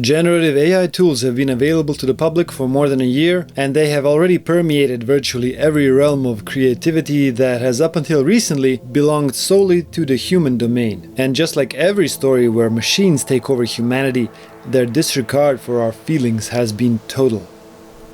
Generative AI tools have been available to the public for more than a year, and they have already permeated virtually every realm of creativity that has up until recently belonged solely to the human domain. And just like every story where machines take over humanity, their disregard for our feelings has been total.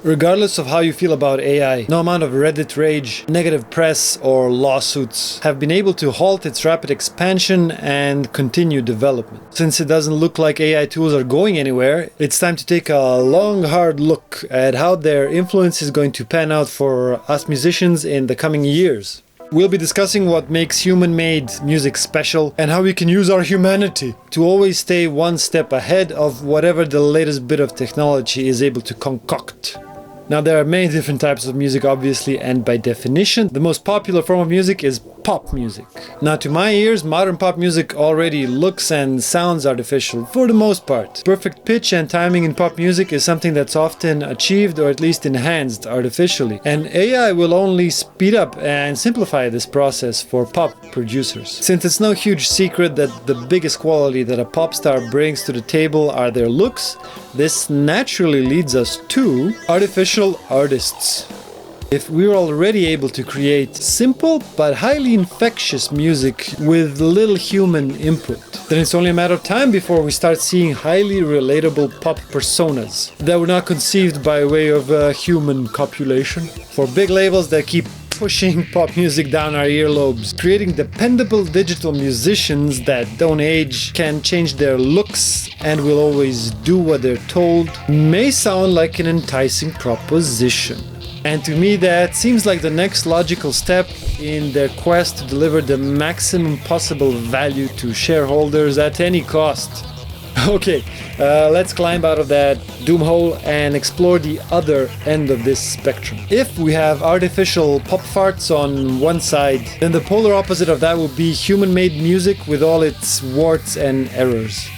Regardless of how you feel about AI, no amount of Reddit rage, negative press, or lawsuits have been able to halt its rapid expansion and continued development. Since it doesn't look like AI tools are going anywhere, it's time to take a long, hard look at how their influence is going to pan out for us musicians in the coming years. We'll be discussing what makes human-made music special and how we can use our humanity to always stay one step ahead of whatever the latest bit of technology is able to concoct. Now, there are many different types of music, obviously, and by definition, the most popular form of music is pop music. Now, to my ears, modern pop music already looks and sounds artificial, for the most part. Perfect pitch and timing in pop music is something that's often achieved or at least enhanced artificially. And AI will only speed up and simplify this process for pop producers. Since it's no huge secret that the biggest quality that a pop star brings to the table are their looks, this naturally leads us to artificial artists. If we're already able to create simple but highly infectious music with little human input, then it's only a matter of time before we start seeing highly relatable pop personas that were not conceived by way of human copulation. For big labels that keep pushing pop music down our earlobes, creating dependable digital musicians that don't age, can change their looks, and will always do what they're told, may sound like an enticing proposition. And to me, that seems like the next logical step in their quest to deliver the maximum possible value to shareholders at any cost. Okay, let's climb out of that doom hole and explore the other end of this spectrum. If we have artificial pop farts on one side, then the polar opposite of that would be human-made music with all its warts and errors.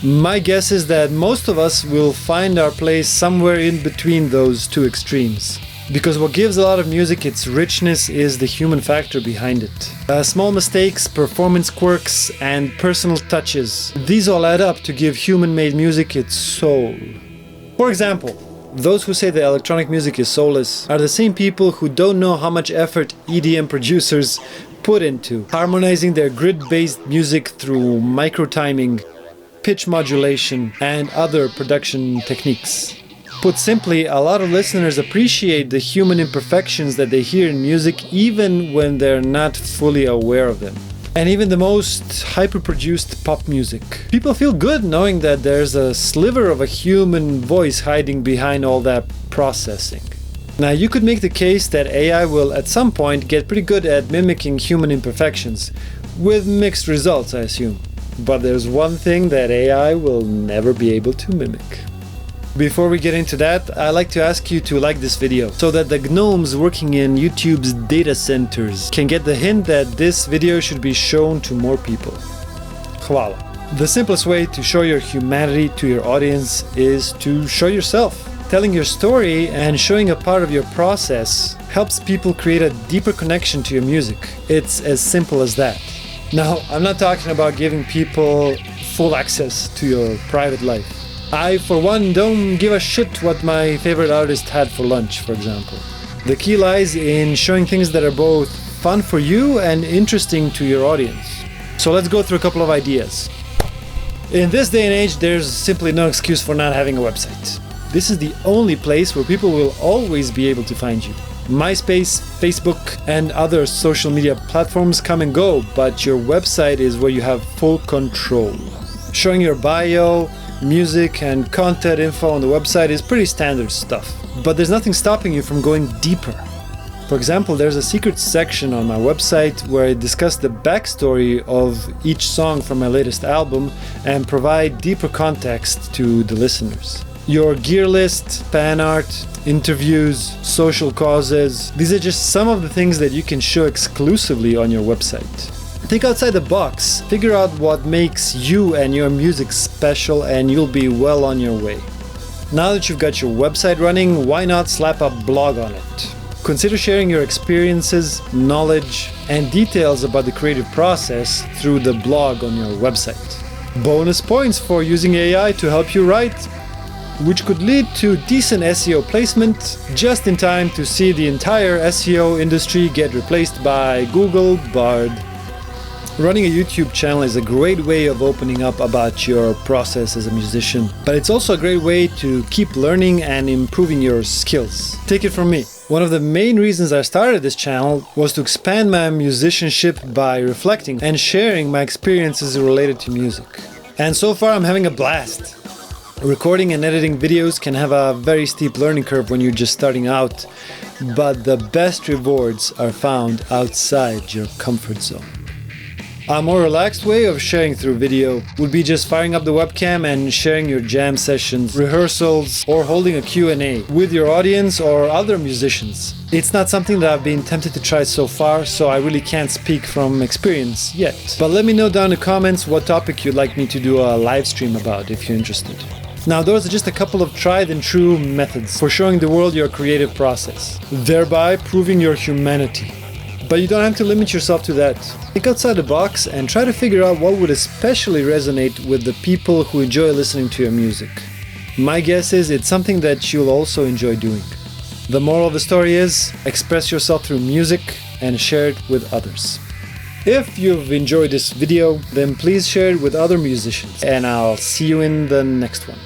My guess is that most of us will find our place somewhere in between those two extremes. Because what gives a lot of music its richness is the human factor behind it. Small mistakes, performance quirks, and personal touches. These all add up to give human-made music its soul. For example, those who say that electronic music is soulless are the same people who don't know how much effort EDM producers put into harmonizing their grid-based music through micro-timing, pitch modulation, and other production techniques. Put simply, a lot of listeners appreciate the human imperfections that they hear in music even when they're not fully aware of them. And even the most hyper-produced pop music. People feel good knowing that there's a sliver of a human voice hiding behind all that processing. Now, you could make the case that AI will at some point get pretty good at mimicking human imperfections, with mixed results, I assume. But there's one thing that AI will never be able to mimic. Before we get into that, I'd like to ask you to like this video so that the gnomes working in YouTube's data centers can get the hint that this video should be shown to more people. Hvala. The simplest way to show your humanity to your audience is to show yourself. Telling your story and showing a part of your process helps people create a deeper connection to your music. It's as simple as that. Now, I'm not talking about giving people full access to your private life. I, for one, don't give a shit what my favorite artist had for lunch, for example. The key lies in showing things that are both fun for you and interesting to your audience. So let's go through a couple of ideas. In this day and age, there's simply no excuse for not having a website. This is the only place where people will always be able to find you. MySpace, Facebook, and other social media platforms come and go, but your website is where you have full control. Showing your bio, music, and content info on the website is pretty standard stuff. But there's nothing stopping you from going deeper. For example, there's a secret section on my website where I discuss the backstory of each song from my latest album and provide deeper context to the listeners. Your gear list, fan art, interviews, social causes, these are just some of the things that you can show exclusively on your website. Think outside the box, figure out what makes you and your music special, and you'll be well on your way. Now that you've got your website running, why not slap a blog on it? Consider sharing your experiences, knowledge, and details about the creative process through the blog on your website. Bonus points for using AI to help you write, which could lead to decent SEO placement just in time to see the entire SEO industry get replaced by Google Bard. Running a YouTube channel is a great way of opening up about your process as a musician, but it's also a great way to keep learning and improving your skills. Take it from me. One of the main reasons I started this channel was to expand my musicianship by reflecting and sharing my experiences related to music. And so far I'm having a blast. Recording and editing videos can have a very steep learning curve when you're just starting out, but the best rewards are found outside your comfort zone. A more relaxed way of sharing through video would be just firing up the webcam and sharing your jam sessions, rehearsals, or holding a Q&A with your audience or other musicians. It's not something that I've been tempted to try so far, so I really can't speak from experience yet. But let me know down in the comments what topic you'd like me to do a live stream about if you're interested. Now, those are just a couple of tried and true methods for showing the world your creative process, thereby proving your humanity. But you don't have to limit yourself to that. Think outside the box and try to figure out what would especially resonate with the people who enjoy listening to your music. My guess is it's something that you'll also enjoy doing. The moral of the story is, express yourself through music and share it with others. If you've enjoyed this video, then please share it with other musicians, and I'll see you in the next one.